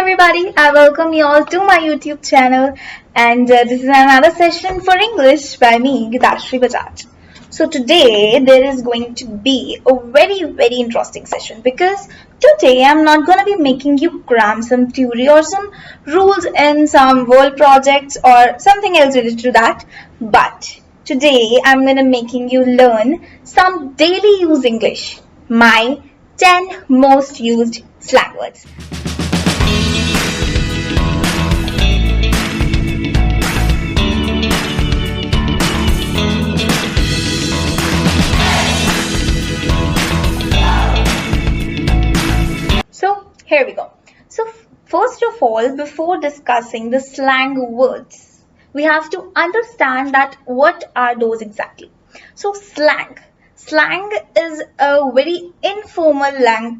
everybody, I welcome you all to my YouTube channel, and this is another session for English by me, Gitashri Bajaj. So today there is going to be a very interesting session because today I'm not going to be making you cram some theory or some rules in some world projects or something else related to that, but today I'm going to making you learn some daily use English, my 10 most used slang words. So here we go. So first of all, before discussing the slang words, we have to understand that what are those exactly. So slang is a very informal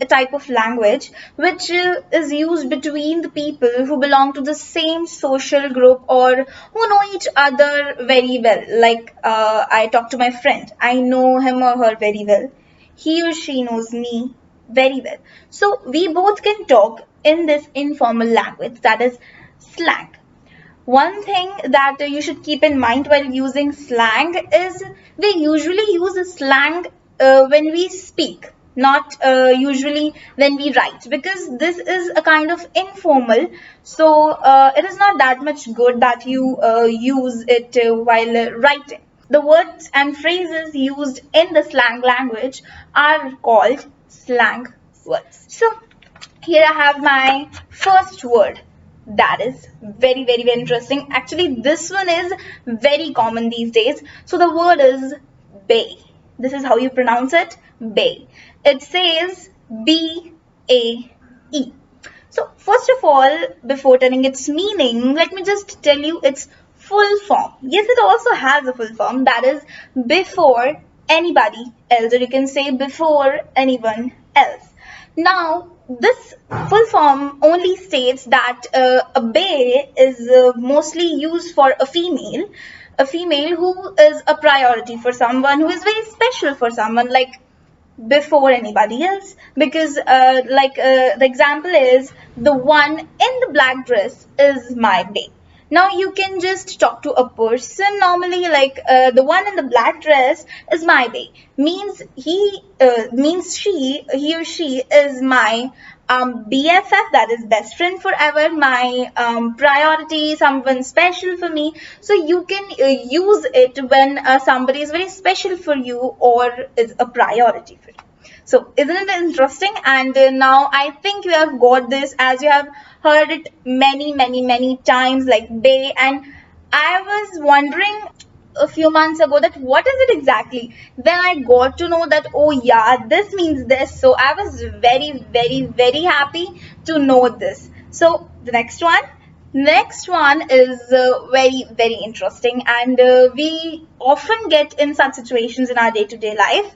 type of language which is used between the people who belong to the same social group or who know each other very well. Like I talk to my friend, I know him or her very well. He or she knows me very well. So we both can talk in this informal language, that is slang. One thing that you should keep in mind while using slang is we usually use slang when we speak, not usually when we write, because this is a kind of informal. So it is not that much good that you use it while writing. The words and phrases used in the slang language are called slang words. So here I have my first word. That is very interesting. Actually, this one is very common these days. So the word is bay. This is how you pronounce it, bay. It says B-A-E. So first of all, before telling its meaning, let me just tell you its full form. Yes, it also has a full form, that is before anybody else, or you can say before anyone else. Now, this full form only states that a bay is mostly used for a female who is a priority for someone, who is very special for someone, like before anybody else. Because the example is the one in the black dress is my bae. Now you can just talk to a person normally, like the one in the black dress is my bae, means he or she is my BFF, that is best friend forever, my priority, someone special for me. So you can use it when somebody is very special for you or is a priority for you. So isn't it interesting? And now I think you have got this, as you have heard it many times, like bay. And I was wondering a few months ago that what is it exactly. Then I got to know that, oh yeah, this means this. So I was very happy to know this. So the next one is very interesting, and we often get in such situations in our day-to-day life.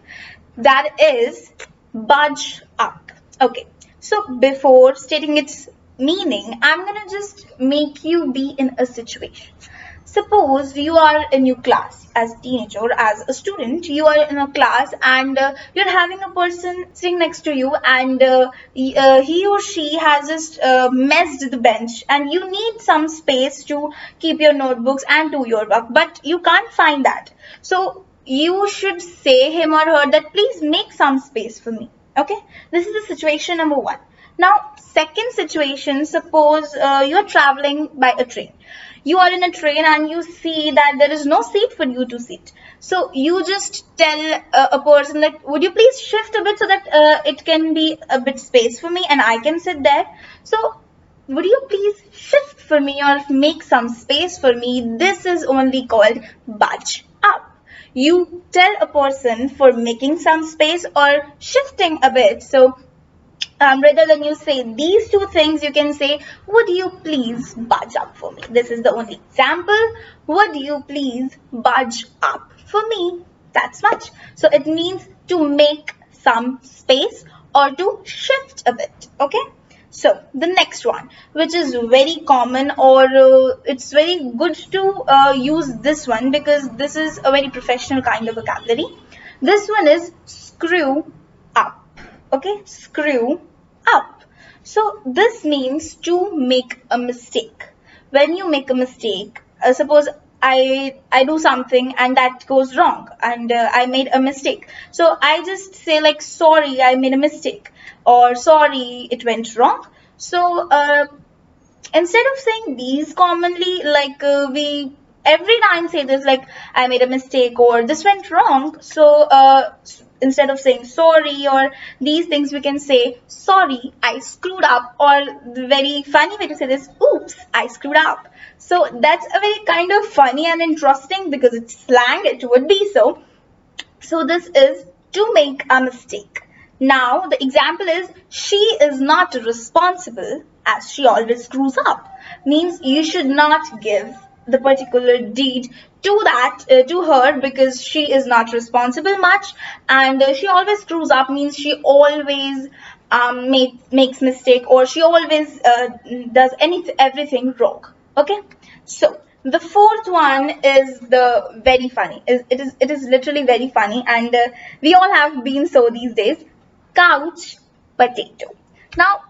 That is budge up. Okay, so before stating its meaning, I'm gonna just make you be in a situation. Suppose you are in your class as a teenager or as a student. You are in a class and you're having a person sitting next to you, and he or she has just messed the bench, and you need some space to keep your notebooks and do your work, but you can't find that. So you should say him or her that please make some space for me. Okay, this is the situation number one. Now, second situation, suppose you're traveling by a train. You are in a train and you see that there is no seat for you to sit. So you just tell a person that would you please shift a bit so that it can be a bit space for me and I can sit there. So would you please shift for me or make some space for me? This is only called budge up. You tell a person for making some space or shifting a bit. So rather than you say these two things, you can say, would you please budge up for me? This is the only example. Would you please budge up for me? That's much. So it means to make some space or to shift a bit. Okay. So the next one, which is very common, or it's very good to use this one because this is a very professional kind of vocabulary. This one is screw up. Okay, screw up. So this means to make a mistake. When you make a mistake, suppose I do something and that goes wrong, and I made a mistake. So I just say like, sorry, I made a mistake, or sorry, it went wrong. So instead of saying these commonly, like we every time say this, like I made a mistake or this went wrong. So instead of saying sorry or these things, we can say sorry, I screwed up, or the very funny way to say this, oops, I screwed up. So that's a very kind of funny and interesting, because it's slang, it would be so. So this is to make a mistake. Now the example is, she is not responsible as she always screws up. Means you should not give the particular deed to her, because she is not responsible much, and she always screws up. Means she always makes mistake, or she always does everything wrong. Okay, so the fourth one is the very funny. It is literally very funny, and we all have been so these days. Couch potato. Now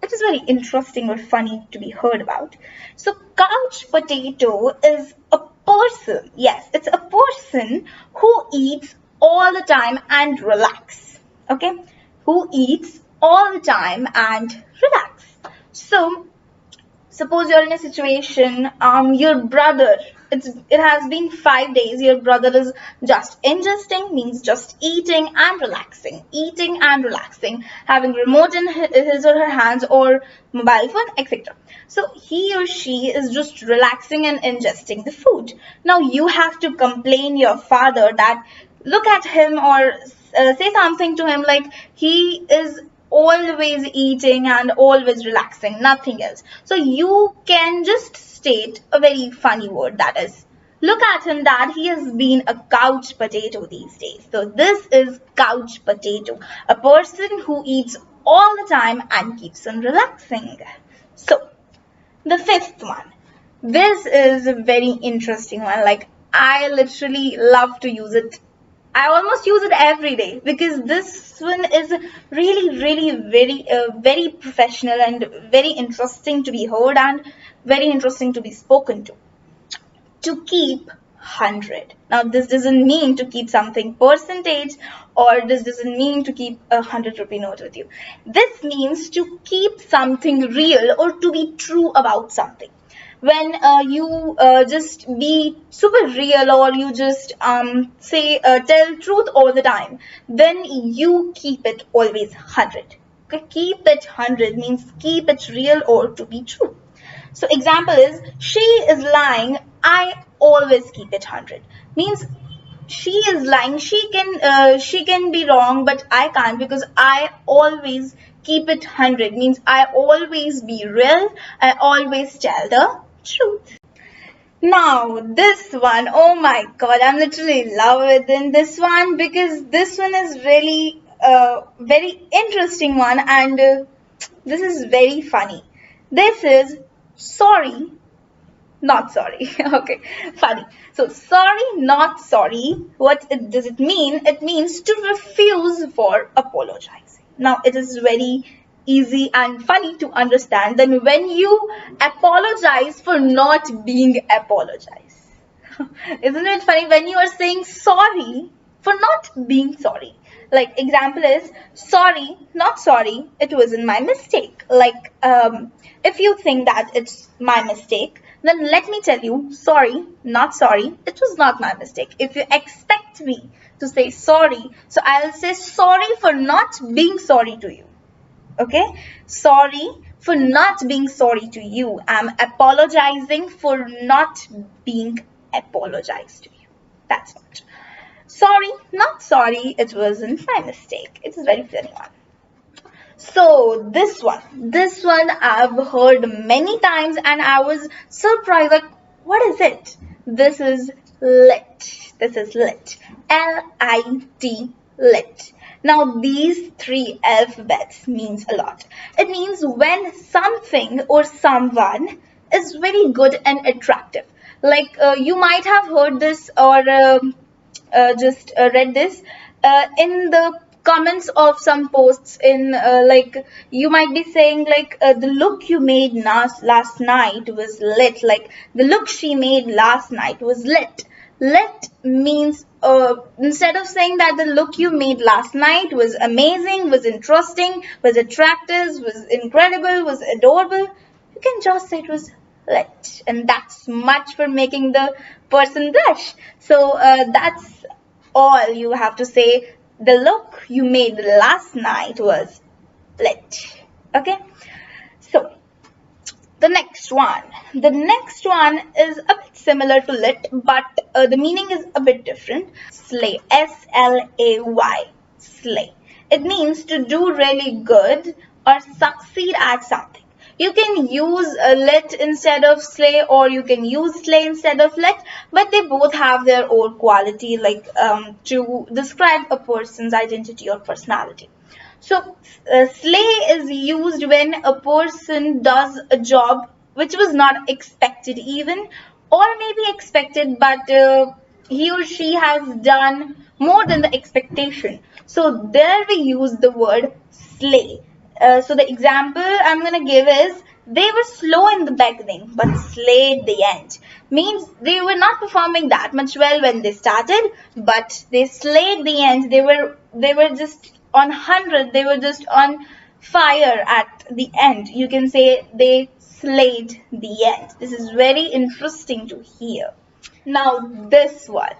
it is very interesting or funny to be heard about. So couch potato is a person. Yes, it's a person who eats all the time and relax. Okay, who eats all the time and relax. So suppose you're in a situation, your brother, it has been 5 days, your brother is just ingesting, means just eating and relaxing, having remote in his or her hands, or mobile phone, etc. So he or she is just relaxing and ingesting the food. Now you have to complain your father that, look at him, or say something to him like, he is always eating and always relaxing, nothing else. So you can just state a very funny word, that is, look at him, that he has been a couch potato these days. So this is couch potato, a person who eats all the time and keeps on relaxing. So the fifth one, this is a very interesting one. Like, I literally love to use it. I almost use it every day, because this one is really, really very professional and very interesting to be heard, and very interesting to be spoken to. To keep 100. Now this doesn't mean to keep something percentage, or this doesn't mean to keep a 100 rupee note with you. This means to keep something real, or to be true about something. When you just be super real, or you just tell truth all the time, then you keep it always 100. Okay? Keep it 100 means keep it real or to be true. So example is, she is lying, I always keep it 100. Means she is lying, she can be wrong, but I can't, because I always keep it 100. Means I always be real, I always tell the truth. Now this one, oh my god, I'm literally love it in this one, because this one is really very interesting one, and this is very funny. This is sorry, not sorry. Okay, funny. So sorry, not sorry. Does it mean? It means to refuse for apologizing. Now it is very easy and funny to understand. Then when you apologize for not being apologized, isn't it funny when you are saying sorry for not being sorry? Like example is, sorry, not sorry, it wasn't my mistake. Like if you think that it's my mistake, then let me tell you, sorry, not sorry, it was not my mistake. If you expect me to say sorry, so I'll say sorry for not being sorry to you. Okay, sorry for not being sorry to you. I'm apologizing for not being apologized to you. That's what. Sorry, not sorry, it wasn't my mistake. It's a very funny one. So this one I've heard many times, and I was surprised, like, what is it? This is lit. This is lit. L-I-T, lit. Now these three alphabets means a lot. It means when something or someone is very good and attractive. Like you might have heard this, or just read this in the comments of some posts in like you might be saying like the look you made last night was lit, like the look she made last night was lit. Lit means instead of saying that the look you made last night was amazing, was interesting, was attractive, was incredible, was adorable, you can just say it was lit, and that's much for making the person blush. So that's all you have to say. The look you made last night was lit. Okay, so the next one is a bit similar to lit, but the meaning is a bit different. Slay, S-L-A-Y, slay. It means to do really good or succeed at something. You can use lit instead of slay, or you can use slay instead of lit, but they both have their own quality, like to describe a person's identity or personality. So, slay is used when a person does a job which was not expected even, or maybe expected, but he or she has done more than the expectation. So there we use the word slay. So the example I'm going to give is, they were slow in the beginning but slayed the end. Means they were not performing that much well when they started, but they slayed the end. They were just on 100, they were just on fire at the end. You can say they slayed the end. This is very interesting to hear. Now this one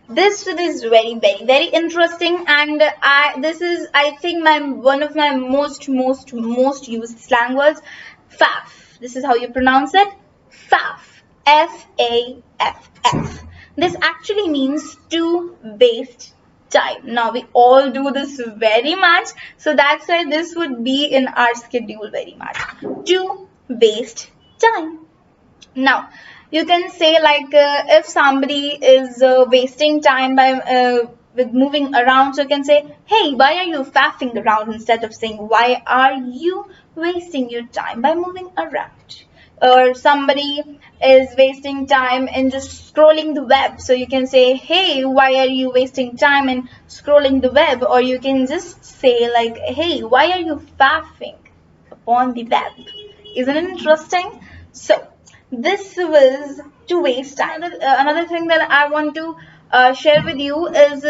is very interesting, and I think my one of my most used slang words, FAFF. This is how you pronounce it, FAFF, FAFF. This actually means to waste time. Now we all do this very much, so that's why this would be in our schedule very much, to waste time. Now, you can say like if somebody is wasting time by with moving around, so you can say, hey, why are you faffing around, instead of saying, why are you wasting your time by moving around? Or somebody is wasting time in just scrolling the web, so you can say, hey, why are you wasting time in scrolling the web? Or you can just say like, hey, why are you faffing upon the web? Isn't it interesting? So this was to waste time. Another thing that I want to share with you is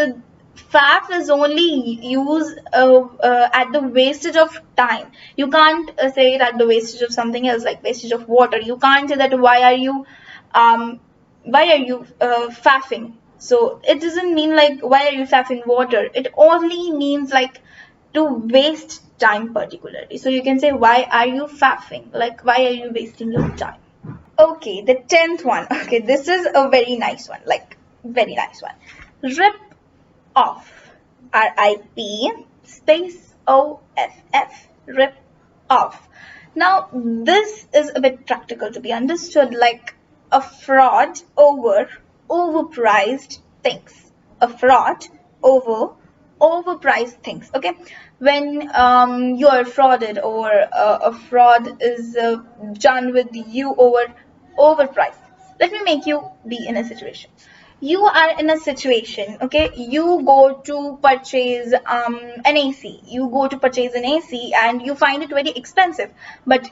FAF is only used at the wastage of time. You can't say it at the wastage of something else, like wastage of water. You can't say that why are you faffing? So it doesn't mean like why are you faffing water. It only means like to waste time particularly. So you can say, why are you faffing? Like, why are you wasting your time? Okay, the 10th one. Okay, this is a very nice one, like very nice one. Rip off. R-I-P space O-F-F. Rip off. Now, this is a bit practical to be understood, like a fraud over overpriced things. A fraud over overpriced things. Okay, when you are frauded, or a fraud is done with you over overpriced. Let me make you be in a situation. You are in a situation, okay, you go to purchase an AC. You go to purchase an AC and you find it very expensive, but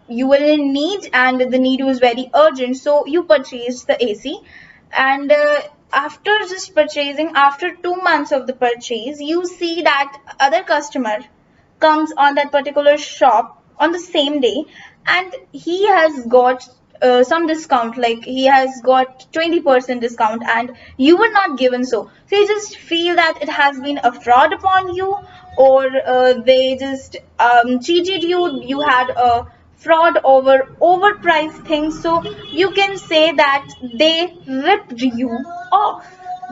you were in need and the need was very urgent, so you purchased the AC. And after just purchasing, after 2 months of the purchase, you see that other customer comes on that particular shop on the same day, and he has got some discount, like he has got 20% discount, and you were not given. So you just feel that it has been a fraud upon you, or they just cheated you. You had a fraud over overpriced things. So you can say that they ripped you off.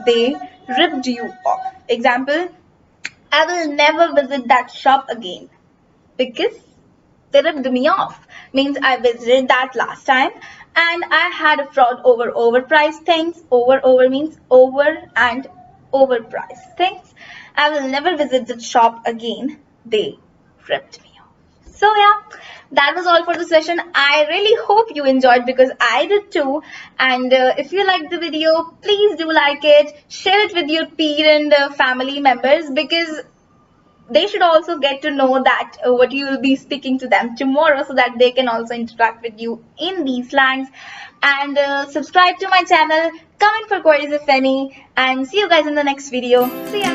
They ripped you off. Example, I will never visit that shop again because they ripped me off. Means I visited that last time and I had a fraud over overpriced things. Over means over and overpriced things. I will never visit the shop again. They ripped me off. So yeah, that was all for the session. I really hope you enjoyed, because I did too. And if you liked the video, please do like it, share it with your peer and family members, because they should also get to know that what you will be speaking to them tomorrow, so that they can also interact with you in these slangs. And subscribe to my channel, comment for queries if any, and see you guys in the next video. See ya.